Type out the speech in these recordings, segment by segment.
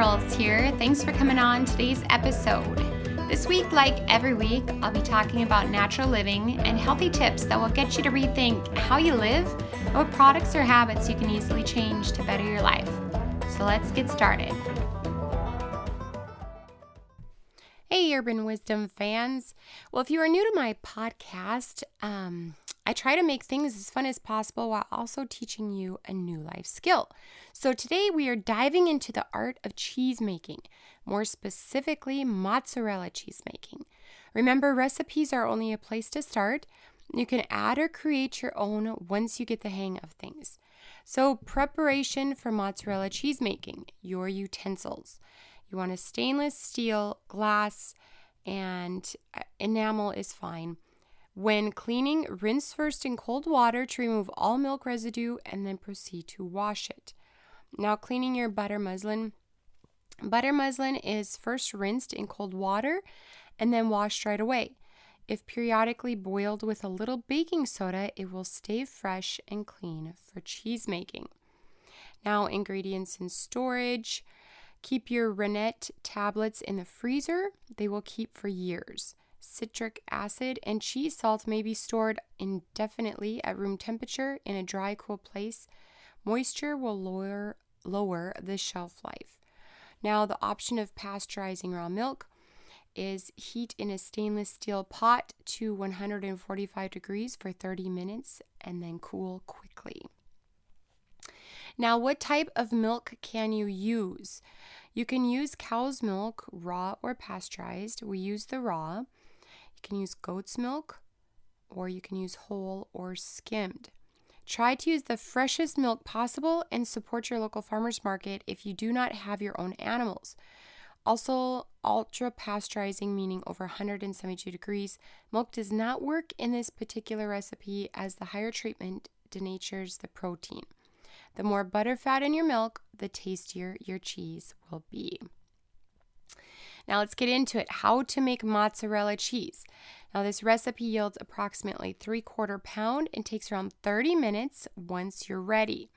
Girls here. Thanks for coming on today's episode. This week, like every week, I'll be talking about natural living and healthy tips that will get you to rethink how you live and what products or habits you can easily change to better your life. So let's get started. Hey, Urban Wisdom fans. Well, if you are new to my podcast, I try to make things as fun as possible while also teaching you a new life skill. So today we are diving into the art of cheese making, more specifically mozzarella cheese making. Remember, recipes are only a place to start. You can add or create your own once you get the hang of things. So preparation for mozzarella cheese making, your utensils. You want a stainless steel, glass, and enamel is fine. When cleaning, rinse first in cold water to remove all milk residue and then proceed to wash it. Now, cleaning your butter muslin. Butter muslin is first rinsed in cold water and then washed right away. If periodically boiled with a little baking soda, it will stay fresh and clean for cheese making. Now, ingredients in storage. Keep your rennet tablets in the freezer. They will keep for years. Citric acid and cheese salt may be stored indefinitely at room temperature in a dry, cool place. Moisture will lower the shelf life. Now, the option of pasteurizing raw milk is heat in a stainless steel pot to 145 degrees for 30 minutes and then cool quickly. Now, what type of milk can you use? You can use cow's milk, raw or pasteurized. We use the raw. You can use goat's milk, or you can use whole or skimmed. Try to use the freshest milk possible and support your local farmer's market if you do not have your own animals. Also, ultra pasteurizing, meaning over 172 degrees, milk does not work in this particular recipe as the higher treatment denatures the protein. The more butterfat in your milk, the tastier your cheese will be. Now let's get into it. How to make mozzarella cheese. Now this recipe yields approximately 3/4 pound and takes around 30 minutes once you're ready.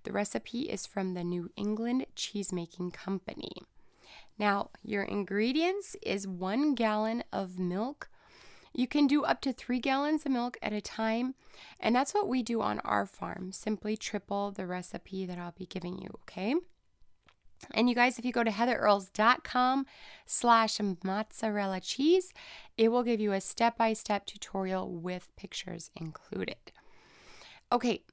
The recipe is from the New England Cheesemaking Company. Now your ingredients is 1 gallon of milk. You can do up to 3 gallons of milk at a time, and that's what we do on our farm. Simply triple the recipe that I'll be giving you, okay? And you guys, if you go to heatherearls.com/mozzarella cheese, it will give you a step-by-step tutorial with pictures included. Okay,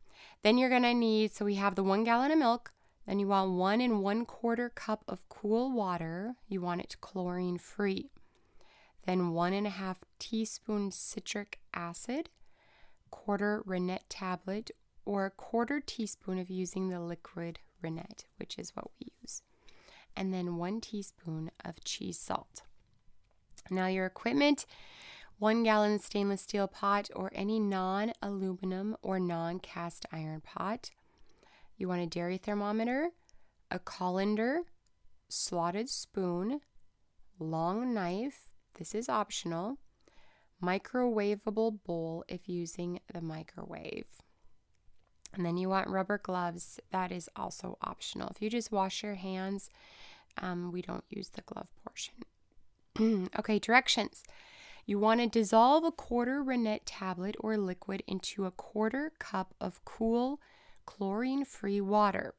then you're going to need, so we have the 1 gallon of milk, then you want 1 1/4 cup of cool water. You want it chlorine-free. Then 1.5 teaspoons citric acid, 1/4 rennet tablet, or 1/4 teaspoon if using the liquid rennet, which is what we use. And then 1 teaspoon of cheese salt. Now your equipment, 1 gallon stainless steel pot or any non-aluminum or non-cast iron pot. You want a dairy thermometer, a colander, slotted spoon, long knife, this is optional, microwavable bowl if using the microwave. And then you want rubber gloves. That is also optional. If you just wash your hands, we don't use the glove portion. Okay, directions. You want to dissolve a 1/4 rennet tablet or liquid into a 1/4 cup of cool chlorine-free water.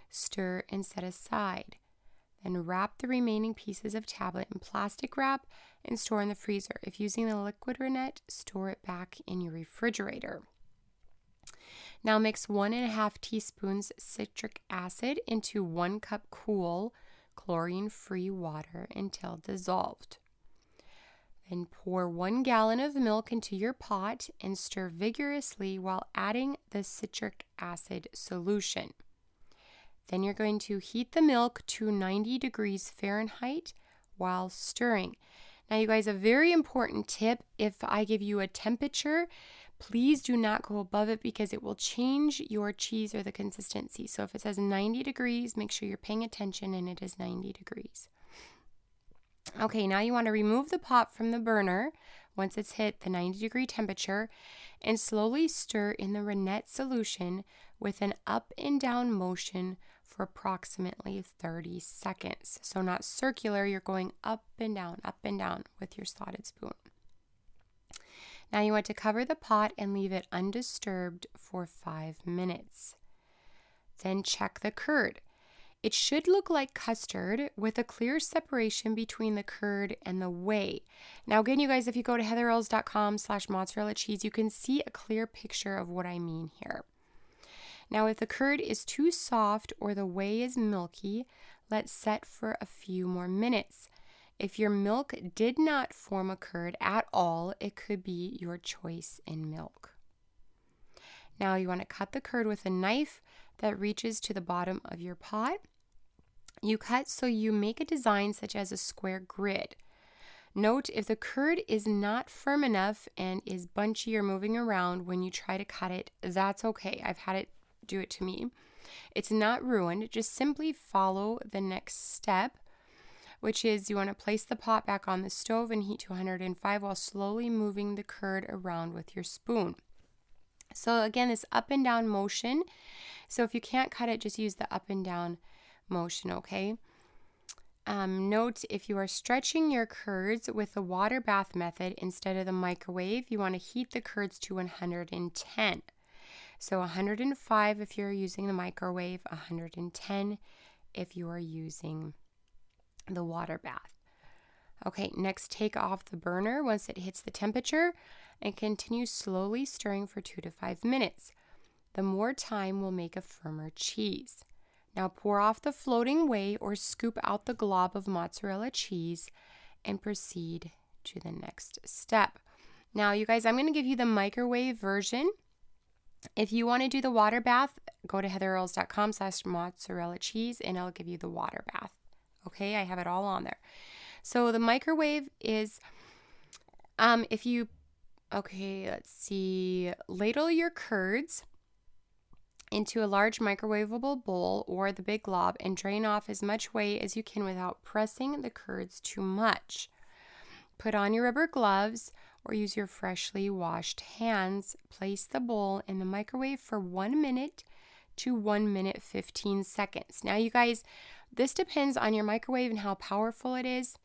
Stir and set aside. Then wrap the remaining pieces of tablet in plastic wrap and store in the freezer. If using the liquid rennet, store it back in your refrigerator. Now mix 1.5 teaspoons citric acid into 1 cup cool chlorine-free water until dissolved. Then pour 1 gallon of milk into your pot and stir vigorously while adding the citric acid solution. Then you're going to heat the milk to 90 degrees Fahrenheit while stirring. Now, you guys, a very important tip, if I give you a temperature, please do not go above it because it will change your cheese or the consistency. So if it says 90 degrees, make sure you're paying attention and it is 90 degrees. Okay, now you want to remove the pot from the burner once it's hit the 90-degree temperature and slowly stir in the rennet solution with an up and down motion for approximately 30 seconds. So not circular, you're going up and down with your slotted spoon. Now you want to cover the pot and leave it undisturbed for 5 minutes. Then check the curd. It should look like custard with a clear separation between the curd and the whey. Now again, you guys, if you go to heatherearls.com/mozzarella cheese, you can see a clear picture of what I mean here. Now if the curd is too soft or the whey is milky, let's set for a few more minutes. If your milk did not form a curd at all, it could be your choice in milk. Now you want to cut the curd with a knife that reaches to the bottom of your pot. You cut so you make a design such as a square grid. Note if the curd is not firm enough and is bunchy or moving around when you try to cut it, that's okay. I've had it do it to me. It's not ruined. Just simply follow the next step, which is you want to place the pot back on the stove and heat to 105 while slowly moving the curd around with your spoon. So again, this up and down motion. So if you can't cut it, just use the up and down motion, okay? Note if you are stretching your curds with the water bath method instead of the microwave, you want to heat the curds to 110. So 105 if you're using the microwave, 110 if you are using the water bath. Okay, next take off the burner once it hits the temperature and continue slowly stirring for 2 to 5 minutes. The more time will make a firmer cheese. Now pour off the floating whey or scoop out the glob of mozzarella cheese and proceed to the next step. Now you guys, I'm going to give you the microwave version. If you want to do the water bath, go to heatherearls.com/mozzarella cheese and I'll give you the water bath. Okay, I have it all on there. So the microwave is, let's see, ladle your curds into a large microwavable bowl or the big glob and drain off as much whey as you can without pressing the curds too much. Put on your rubber gloves or use your freshly washed hands. Place the bowl in the microwave for 1 minute to 1 minute 15 seconds. Now you guys, this depends on your microwave and how powerful it is.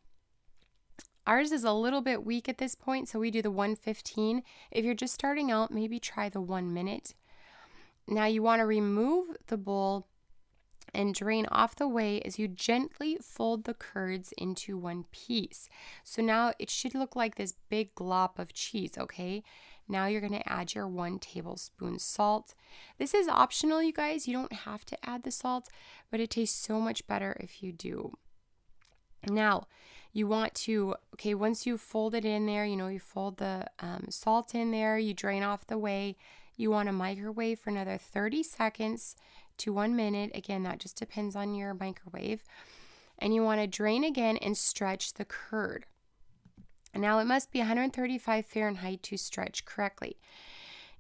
Ours is a little bit weak at this point, so we do the 115. If you're just starting out, maybe try the 1 minute. Now you want to remove the bowl and drain off the whey as you gently fold the curds into one piece. So now it should look like this big glob of cheese, okay? Now you're going to add your 1 tablespoon salt. This is optional, you guys. You don't have to add the salt, but it tastes so much better if you do. Now, you want to, once you fold it in there, you fold the salt in there, you drain off the whey. You want to microwave for another 30 seconds to 1 minute. Again, that just depends on your microwave. And you want to drain again and stretch the curd. Now, it must be 135 Fahrenheit to stretch correctly.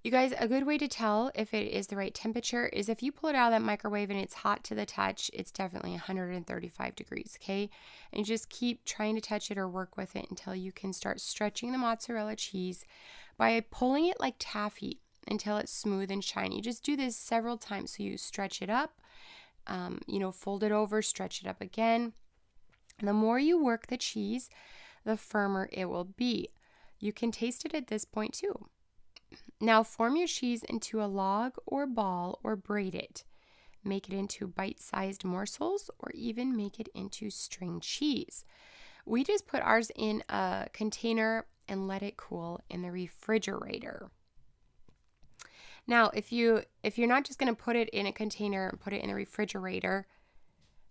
You guys, a good way to tell if it is the right temperature is if you pull it out of that microwave and it's hot to the touch, it's definitely 135 degrees, okay? And you just keep trying to touch it or work with it until you can start stretching the mozzarella cheese by pulling it like taffy until it's smooth and shiny. Just do this several times. So you stretch it up, fold it over, stretch it up again. The more you work the cheese, the firmer it will be. You can taste it at this point too. Now form your cheese into a log or ball or braid it. Make it into bite-sized morsels or even make it into string cheese. We just put ours in a container and let it cool in the refrigerator. Now, if you're not just going to put it in a container and put it in the refrigerator,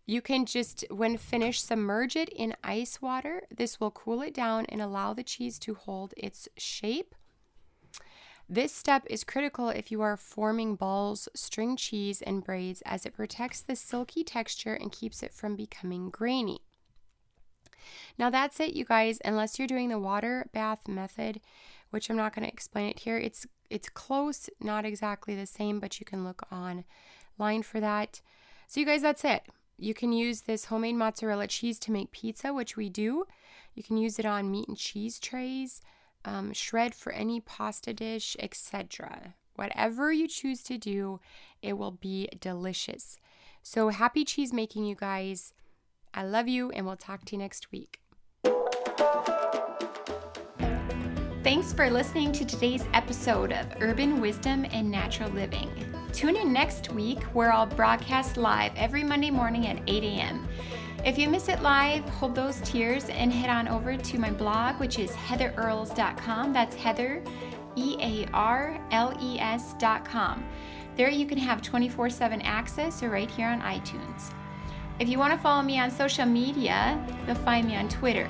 you can just, when finished, submerge it in ice water. This will cool it down and allow the cheese to hold its shape. This step is critical if you are forming balls, string cheese, and braids, as it protects the silky texture and keeps it from becoming grainy. Now that's it, you guys. Unless you're doing the water bath method, which I'm not going to explain it here, it's close, not exactly the same, but you can look online for that. So you guys, that's it. You can use this homemade mozzarella cheese to make pizza, which we do. You can use it on meat and cheese trays. shred for any pasta dish, etc. Whatever you choose to do, it will be delicious. So happy cheese making, you guys. I love you, and we'll talk to you next week. Thanks for listening to today's episode of Urban Wisdom and Natural Living. Tune in next week where I'll broadcast live every Monday morning at 8 a.m. If you miss it live, hold those tears and head on over to my blog, which is heatherearles.com. That's Heather, EARLES.com. There you can have 24/7 access or right here on iTunes. If you want to follow me on social media, you'll find me on Twitter,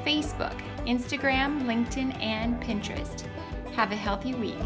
Facebook, Instagram, LinkedIn, and Pinterest. Have a healthy week.